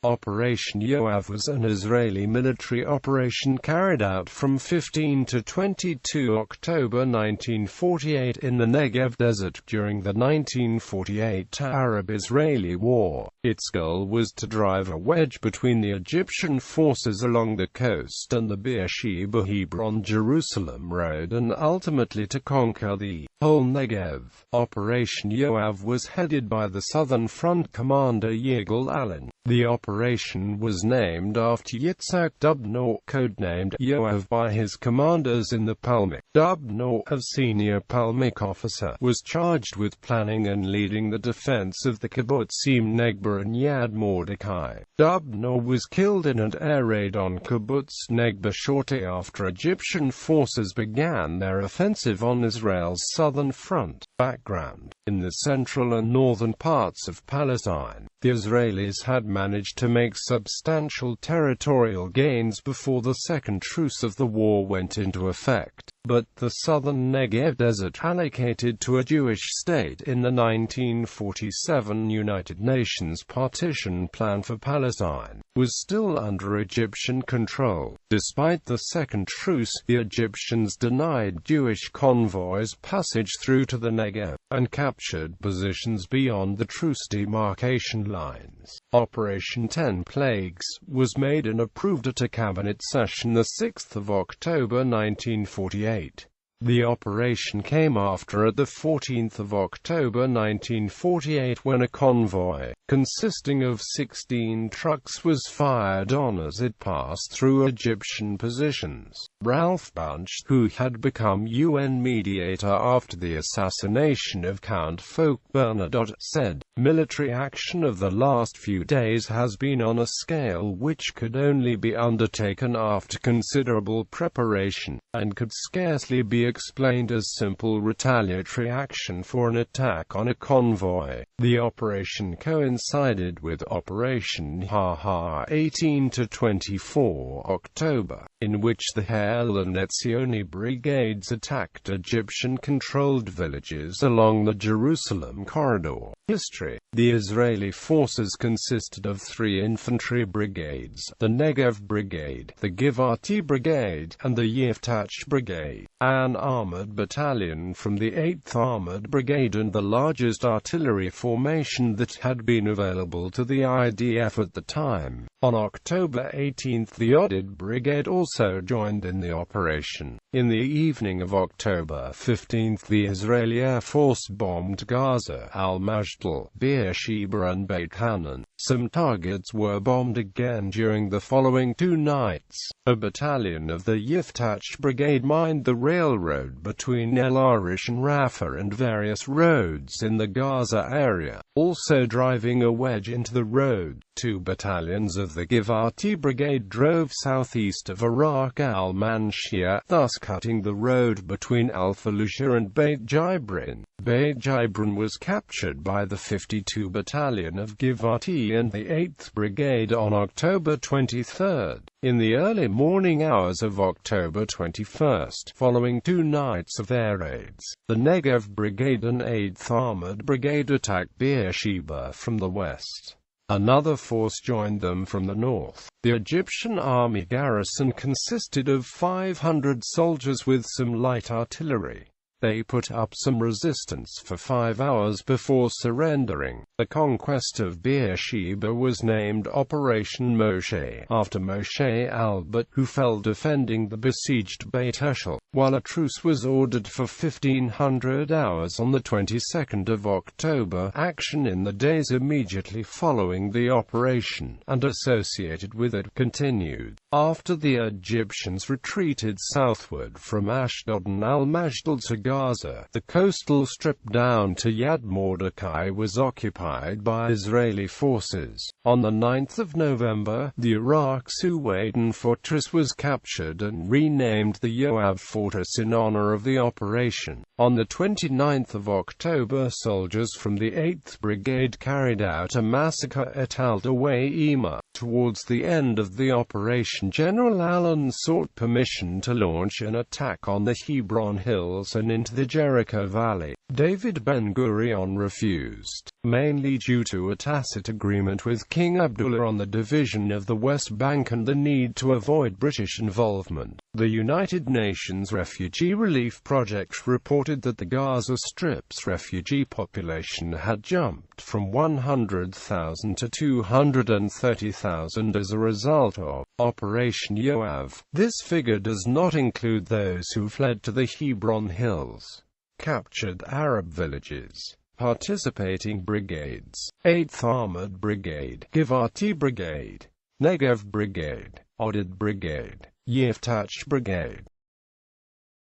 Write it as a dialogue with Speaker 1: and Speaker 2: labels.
Speaker 1: Operation Yoav was an Israeli military operation carried out from 15 to 22 October 1948 in the Negev Desert during the 1948 Arab-Israeli War. Its goal was to drive a wedge between the Egyptian forces along the coast and the Beersheba Hebron-Jerusalem road and ultimately to conquer the whole Negev. Operation Yoav was headed by the Southern Front commander Yigal Allon. The operation was named after Yitzhak Dubno, codenamed Yoav by his commanders in the Palmach. Dubno, a senior Palmach officer, was charged with planning and leading the defense of the kibbutzim Negev and Yad Mordechai. Dubno was killed in an air raid on kibbutz Negev shortly after Egyptian forces began their offensive on Israel's southern front. Background: in the central and northern parts of Palestine, the Israelis had managed to make substantial territorial gains before the second truce of the war went into effect, but the southern Negev Desert, allocated to a Jewish state in the 1947 United Nations partition plan for Palestine, was still under Egyptian control. Despite the second truce, the Egyptians denied Jewish convoys passage through to the Negev, and captured positions beyond the truce demarcation lines. Operation 10 Plagues was made and approved at a cabinet session 6 October 1948. The operation came after the 14th of October 1948 when a convoy, consisting of 16 trucks, was fired on as it passed through Egyptian positions. Ralph Bunche, who had become UN mediator after the assassination of Count Foch Bernadotte, said, "Military action of the last few days has been on a scale which could only be undertaken after considerable preparation, and could scarcely be explained as simple retaliatory action for an attack on a convoy." The operation coincided with Operation Ha-Ha 18 to 24 October, in which the Heil and Etzioni brigades attacked Egyptian-controlled villages along the Jerusalem corridor. History: the Israeli forces consisted of 3 infantry brigades: the Negev Brigade, the Givati Brigade, and the Yiftach Brigade, an armored battalion from the 8th Armored Brigade and the largest artillery formation that had been available to the IDF at the time. On October 18, the Odded Brigade also joined in the operation. In the evening of October 15, the Israeli Air Force bombed Gaza, Al-Mashdal, Beersheba and Beit Hanan. Some targets were bombed again during the following 2 nights. A battalion of the Yiftach Brigade mined the railroad between El Arish and Rafah and various roads in the Gaza area, also driving a wedge into the road. 2 battalions of the Givati Brigade drove southeast of Iraq al-Manshia, thus cutting the road between Al-Falushah and Beit Jibrin. Beit Jibrin was captured by the 52 Battalion of Givati and the 8th Brigade on October 23. In the early morning hours of October 21, following 2 nights of air raids, the Negev Brigade and 8th Armored Brigade attacked Beersheba from the west. Another force joined them from the north. The Egyptian army garrison consisted of 500 soldiers with some light artillery. They put up some resistance for 5 hours before surrendering. The conquest of Beersheba was named Operation Moshe, after Moshe Albert, who fell defending the besieged Beit Eshel, while a truce was ordered for 1500 hours on the 22nd of October. Action in the days immediately following the operation, and associated with it, continued. After the Egyptians retreated southward from Ashdod and Al-Mashdal to Gaza, the coastal strip down to Yad Mordechai was occupied by Israeli forces. On the 9th of November, the Iraq Suwaidan fortress was captured and renamed the Yoav Fortress in honor of the operation. On the 29th of October, soldiers from the 8th Brigade carried out a massacre at Al-Dawaima. Towards the end of the operation, General Allon sought permission to launch an attack on the Hebron Hills and into the Jericho Valley. David Ben-Gurion refused. mainly due to a tacit agreement with King Abdullah on the division of the West Bank and the need to avoid British involvement. The United Nations Refugee Relief Project reported that the Gaza Strip's refugee population had jumped from 100,000 to 230,000 as a result of Operation Yoav. This figure does not include those who fled to the Hebron Hills, captured Arab villages, participating brigades, 8th Armored Brigade, Givati Brigade, Negev Brigade, Odded Brigade, Yiftach Brigade,